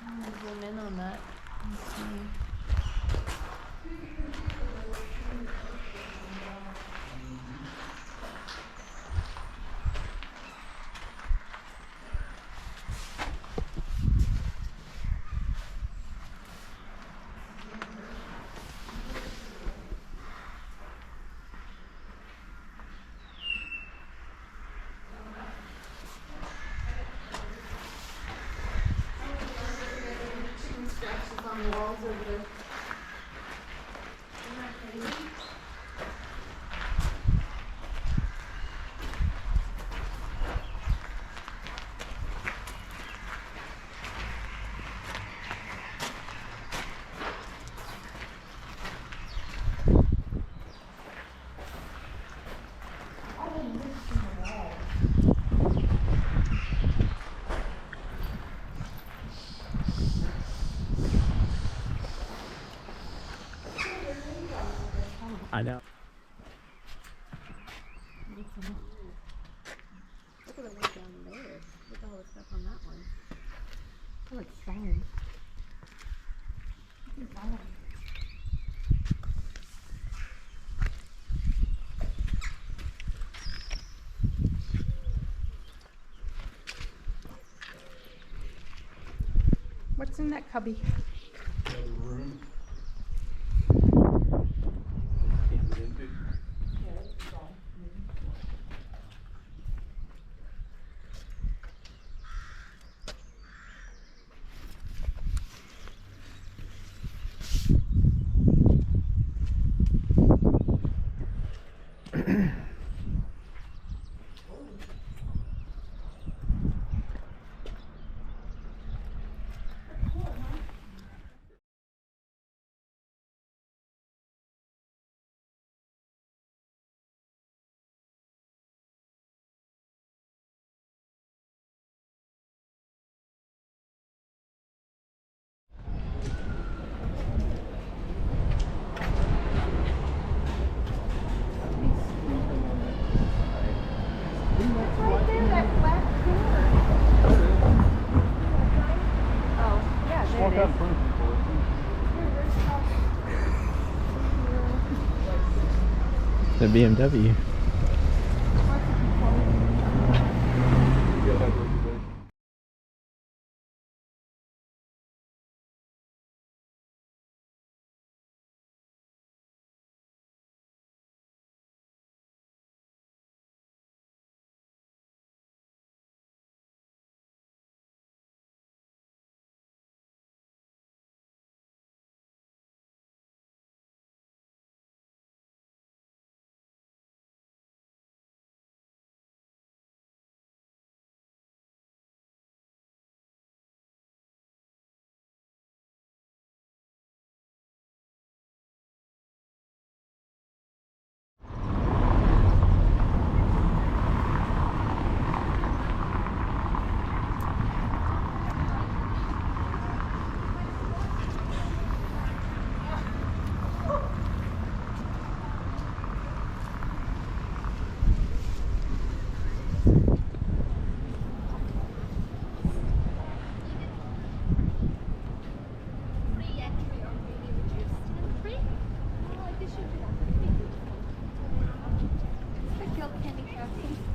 P: I'm gonna zoom in on that and see. On the walls over there. Isn't that crazy?
A: I know.
P: Look at the one down there. Look at all the stuff on that one. Oh, it's sound.
D: What's in that cubby?
F: Room.
D: Right there, that black door. Oh, yeah, there
F: Walk
D: it
F: out
D: is.
F: front.
A: The BMW.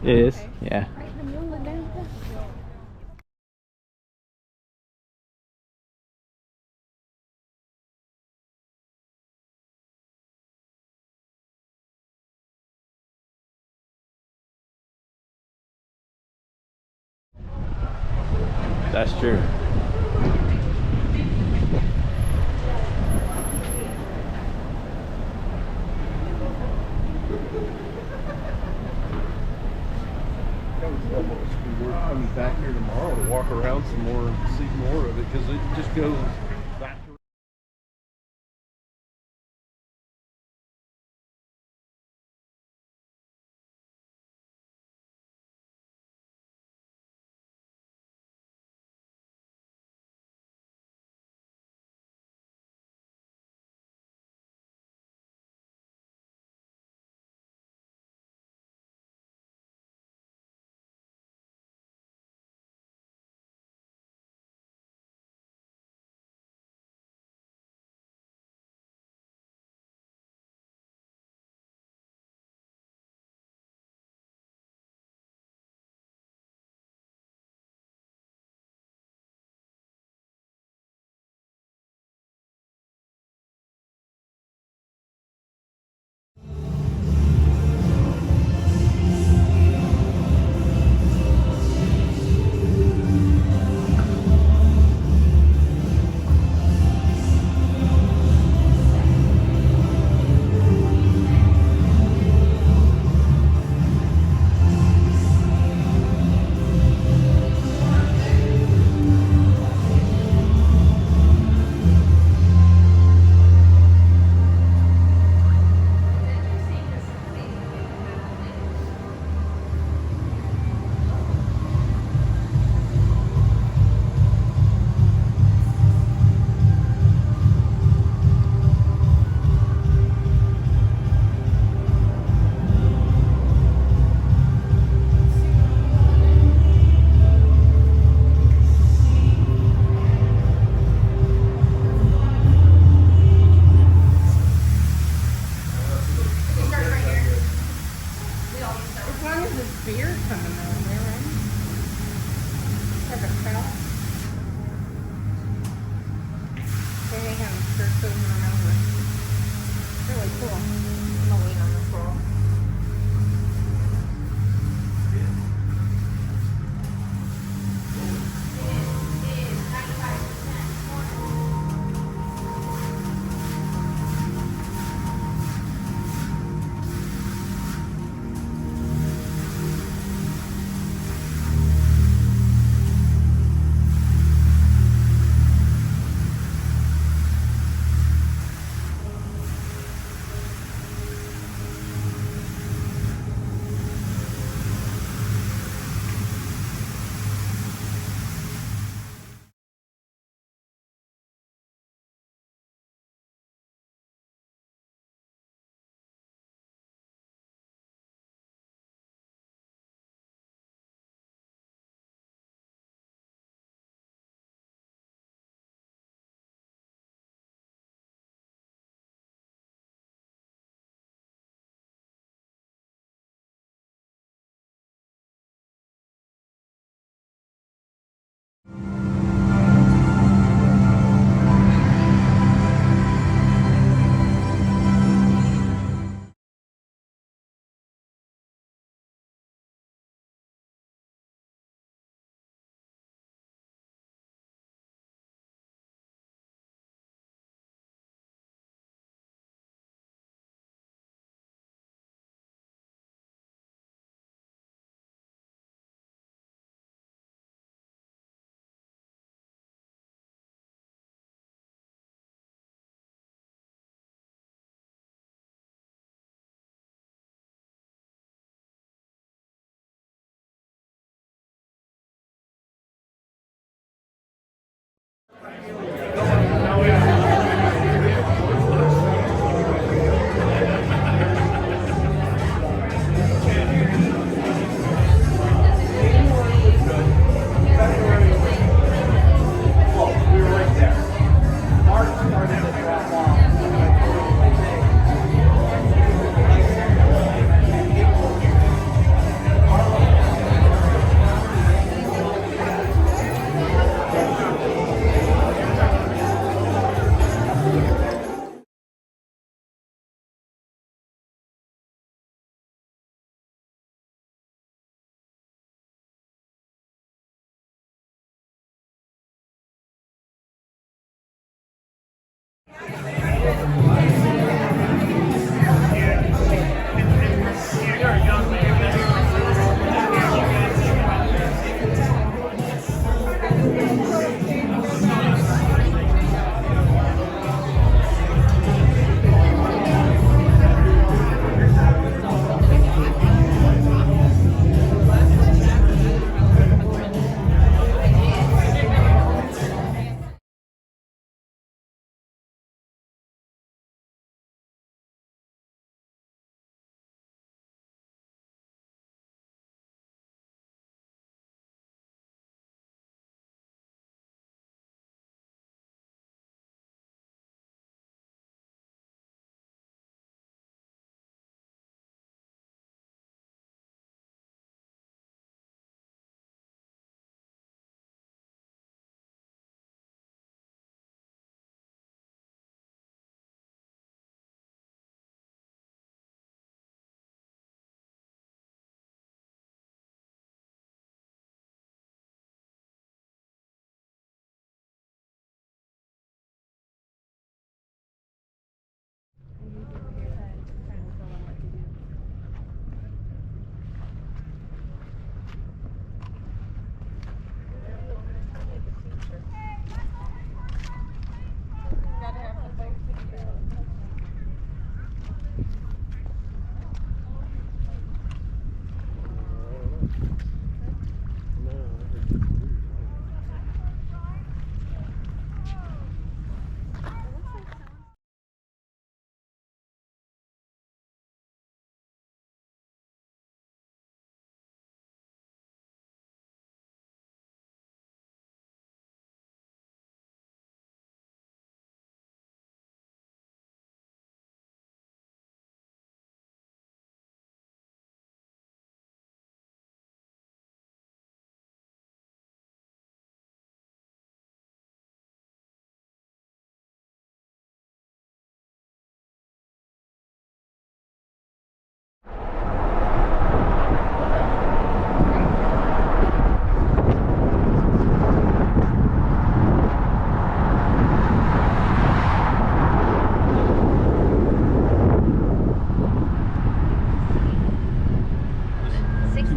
A: It is, yeah.
D: Right in the middle of downtown.
A: That's true.
F: We're coming back here tomorrow to walk around some more and see more of it because it just goes back to
P: There's something over there, right? Like a felt. They have a skirt over and over. Really cool. Mowing on the floor.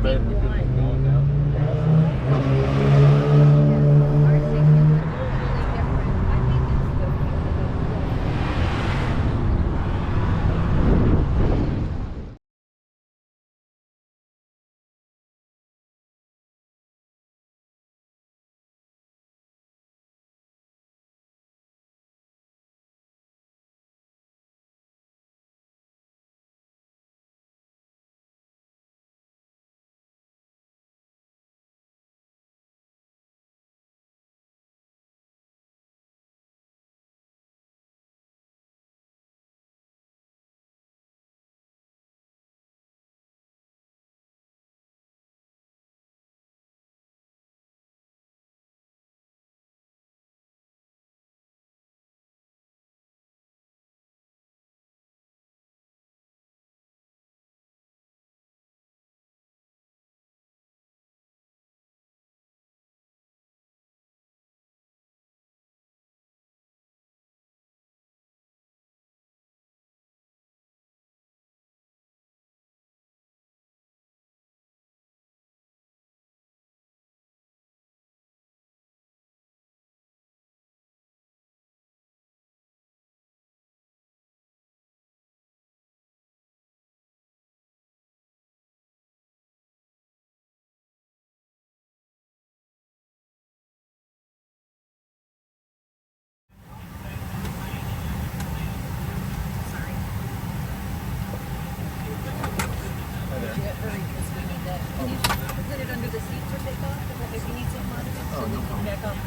F: bed and couldn't have gone down.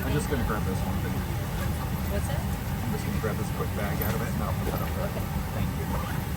Q: I'm just gonna grab this one thing.
C: What's that?
Q: I'm just gonna grab this quick bag out of it and I'll put that up there.
C: Okay.
Q: Thank you.